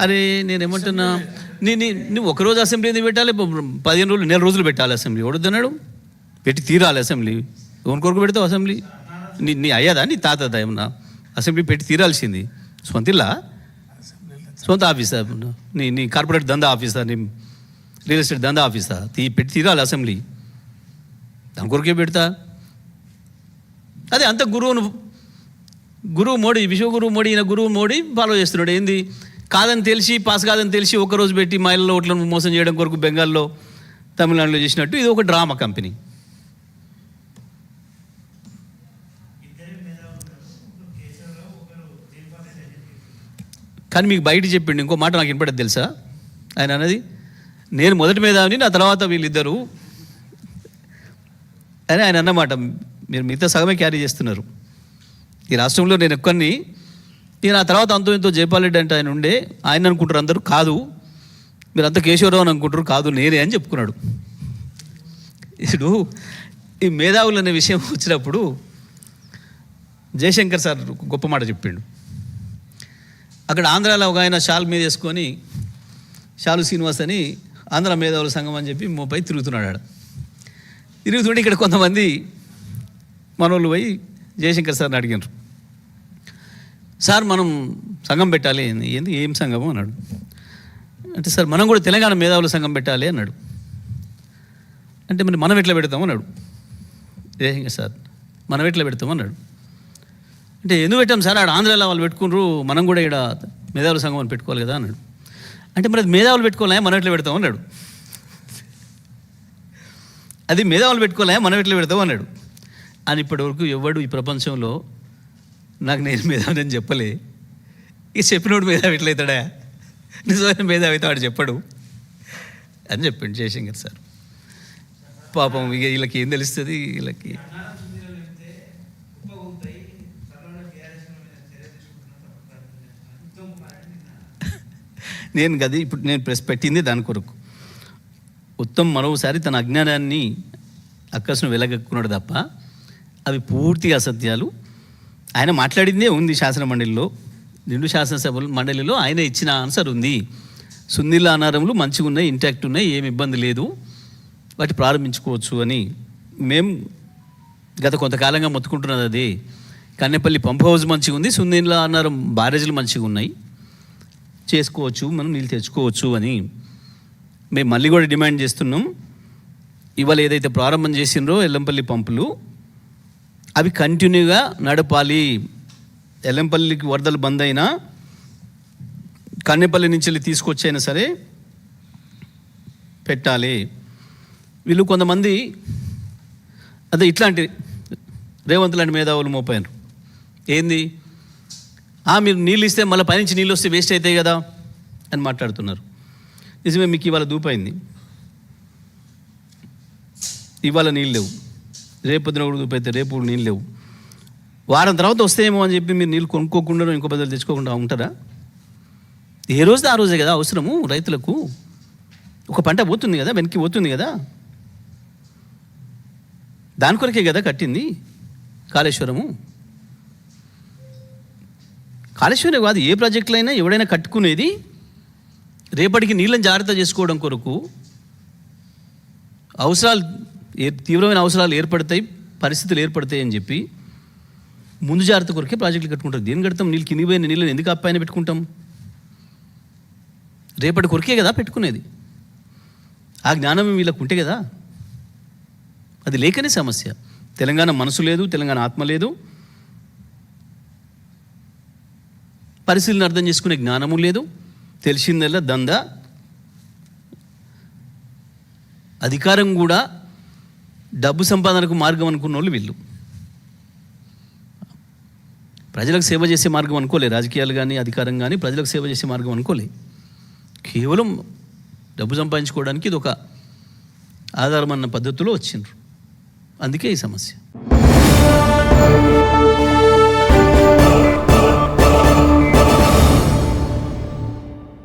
అరే నేనేమంటున్నా, నువ్వు ఒకరోజు అసెంబ్లీ ఎందుకు పెట్టాలి? 15 రోజులు, నెల రోజులు పెట్టాలి అసెంబ్లీ. ఎవడొద్దన్నాడు? పెట్టి తీరాలి అసెంబ్లీ. ఎవరి కొరకు పెడతావు అసెంబ్లీ? నీ అయ్యాదా నీ తాతదా ఏమన్నా? అసెంబ్లీ పెట్టి తీరాల్సింది. సొంతిల్లా, సొంత ఆఫీసా, నీ కార్పొరేట్ దందా ఆఫీసా, నీ రియల్ ఎస్టేట్ దందా ఆఫీసా? పెట్టి తీరాలి అసెంబ్లీ. దాని కొరకే పెడతా. అదే అంత గురువు మోడీ, విశ్వగురువు మోడీ, ఈయన గురువు మోడీ ఫాలో చేస్తున్నాడు. ఏంది కాదని తెలిసి, పాస్ కాదని తెలిసి ఒక్కరోజు పెట్టి మహిళల ఓట్లను మోసం చేయడం కొరకు బెంగాల్లో, తమిళనాడులో చేసినట్టు ఇది ఒక డ్రామా కంపెనీ. కానీ మీకు బయట చెప్పిండు ఇంకో మాట, నాకు వినపడదు తెలుసా? ఆయన అన్నది, నేను మొదటి మేధావిని, నా తర్వాత వీళ్ళిద్దరు అని ఆయన అన్నమాట. మీరు మిగతా సగమే క్యారీ చేస్తున్నారు. ఈ రాష్ట్రంలో నేను ఒక్కరిని, ఇక నా తర్వాత అంతో ఎంతో జైపాల్ రెడ్డి అంటే ఆయన ఉండే, ఆయన అనుకుంటారు అందరూ, కాదు మీరంతా కేశవరావు అని అనుకుంటారు, కాదు నేనే అని చెప్పుకున్నాడు. ఇప్పుడు ఈ మేధావులు అనే విషయం వచ్చినప్పుడు జయశంకర్ సార్ గొప్ప మాట చెప్పిండు. అక్కడ ఆంధ్రాలో ఒక ఆయన షాల్ మీద వేసుకొని, షాలు శ్రీనివాస్ అని ఆంధ్ర మేధావుల సంఘం అని చెప్పి మోపై తిరుగుతున్నాడు. తిరుగుతుంటే ఇక్కడ కొంతమంది మనోళ్ళు పోయి జయశంకర్ సార్ని అడిగినారు, సార్ మనం సంఘం పెట్టాలి. ఏంది, ఏం సంఘము అన్నాడు. అంటే సార్ మనం కూడా తెలంగాణ మేధావుల సంఘం పెట్టాలి అన్నాడు. అంటే మరి మనం ఎట్లా పెడతాము అన్నాడు జయశంకర్ సార్. మనం ఎట్లా పెడతాము అన్నాడు. అంటే ఎందుకు పెట్టాం సార్, ఆడ ఆంధ్రాలో వాళ్ళు పెట్టుకున్నారు, మనం కూడా ఇక్కడ మేధావుల సంఘం అని పెట్టుకోవాలి కదా అన్నాడు. అంటే మరి అది మేధావులు పెట్టుకోలే, మనం ఎట్లా పెడతాం అన్నాడు. అది మేధావులు పెట్టుకోలే, మనం ఎట్లా పెడతాం అన్నాడు. అని ఇప్పటివరకు ఎవడు ఈ ప్రపంచంలో నాకు నేను మేధావి అని చెప్పలే. ఈ చెప్పినోడు మేధావి ఎట్లయితాడా? నిజమైన మేధావి అయితే వాడు చెప్పడు అని చెప్పిండు జయశంకర్ సార్. పాపం ఇక వీళ్ళకి ఏం తెలుస్తుంది, వీళ్ళకి నేను గది ఇప్పుడు నేను ప్రెస్ పెట్టింది దాని కొరకు. ఉత్తమ్ మరోసారి తన అజ్ఞానాన్ని అక్కసును వెలగక్కున్నాడు తప్ప అవి పూర్తిగా అసత్యాలు. ఆయన మాట్లాడిందే ఉంది శాసన మండలిలో, 2 శాసనసభ మండలిలో ఆయన ఇచ్చిన ఆన్సర్ ఉంది. సుందిళ్ళ అనారంలు మంచిగా ఉన్నాయి, ఇంటాక్ట్ ఉన్నాయి, ఏమి ఇబ్బంది లేదు, వాటి ప్రారంభించుకోవచ్చు అని మేము గత కొంతకాలంగా మొత్తుకుంటున్నది. అది కన్నెపల్లి పంప్ హౌస్ మంచిగా ఉంది, సుందిళ్ళ అనారం బ్యారేజ్లు మంచిగా ఉన్నాయి, చేసుకోవచ్చు, మనం నీళ్ళు తెచ్చుకోవచ్చు అని మేము మళ్ళీ కూడా డిమాండ్ చేస్తున్నాం. ఇవాళ ఏదైతే ప్రారంభం చేసిండ్రో ఎల్లంపల్లి పంపులు, అవి కంటిన్యూగా నడపాలి. ఎల్లంపల్లికి వరదలు బంద్ అయినా, కన్నెపల్లి నుంచి వెళ్ళి తీసుకొచ్చైనా సరే పెట్టాలి. వీళ్ళు కొంతమంది అదే ఇట్లాంటి రేవంత్ లాంటి మేధావులు మోపారు. ఏంది, మీరు నీళ్ళు ఇస్తే మళ్ళీ పైనుంచి నీళ్ళు వస్తే వేస్ట్ అవుతాయి కదా అని మాట్లాడుతున్నారు. నిజమే, మీకు ఇవాళ దూపైంది, ఇవాళ నీళ్ళు లేవు, రేపొద్దున కూడా దూపైతే రేపు నీళ్ళు లేవు, వారం తర్వాత వస్తాయేమో అని చెప్పి మీరు నీళ్ళు కొనుక్కోకుండా ఇంకో బదులు తెచ్చుకోకుండా ఉంటారా? ఏ రోజు ఆ రోజే కదా అవసరము రైతులకు. ఒక పంట పోతుంది కదా, వెనక్కి పోతుంది కదా, దాని కొరకే కదా కట్టింది కాళేశ్వరము. కాళేశ్వరం కాదు, ఏ ప్రాజెక్టులు అయినా ఎవడైనా కట్టుకునేది రేపటికి నీళ్ళని జాగ్రత్త చేసుకోవడం కొరకు. అవసరాలు, తీవ్రమైన అవసరాలు ఏర్పడతాయి, పరిస్థితులు ఏర్పడతాయి అని చెప్పి ముందు జాగ్రత్త కొరకే ప్రాజెక్టులు కట్టుకుంటారు. దేని కడతాం? నీళ్ళు కింది పోయిన నీళ్ళని ఎందుకు అప్పాయన పెట్టుకుంటాం? రేపటి కొరకే కదా పెట్టుకునేది. ఆ జ్ఞానం వీళ్ళకు ఉంటే కదా, అది లేకనే సమస్య. తెలంగాణ మనసు లేదు, తెలంగాణ ఆత్మ లేదు, పరిస్థితులను అర్థం చేసుకునే జ్ఞానము లేదు, తెలిసిందల్లా దందా, అధికారం కూడా డబ్బు సంపాదనకు మార్గం అనుకున్న వాళ్ళు వీళ్ళు. ప్రజలకు సేవ చేసే మార్గం అనుకోలే, రాజకీయాలు కానీ అధికారం కానీ ప్రజలకు సేవ చేసే మార్గం అనుకోలే. కేవలం డబ్బు సంపాదించుకోవడానికి ఇది ఒక ఆధారం అన్న పద్ధతిలో వచ్చిండ్రు. అందుకే ఈ సమస్య.